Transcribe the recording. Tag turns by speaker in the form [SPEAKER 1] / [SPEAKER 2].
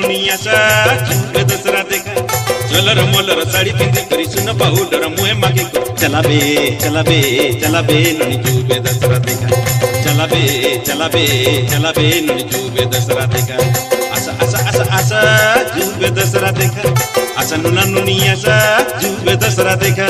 [SPEAKER 1] नुनियाचा जुबे दसरा देखा चलर मलर साड़ी पिंदी करी सुन पाउडर मुहे मागे चला बे चला बे चला बे नुनी जुबे दसरा देखा चला बे चला बे चला बे नुनी जुबे दसरा देखा असा असा असा असा जुबे दसरा देखा असा नुना नुनियाचा जुबे दसरा देखा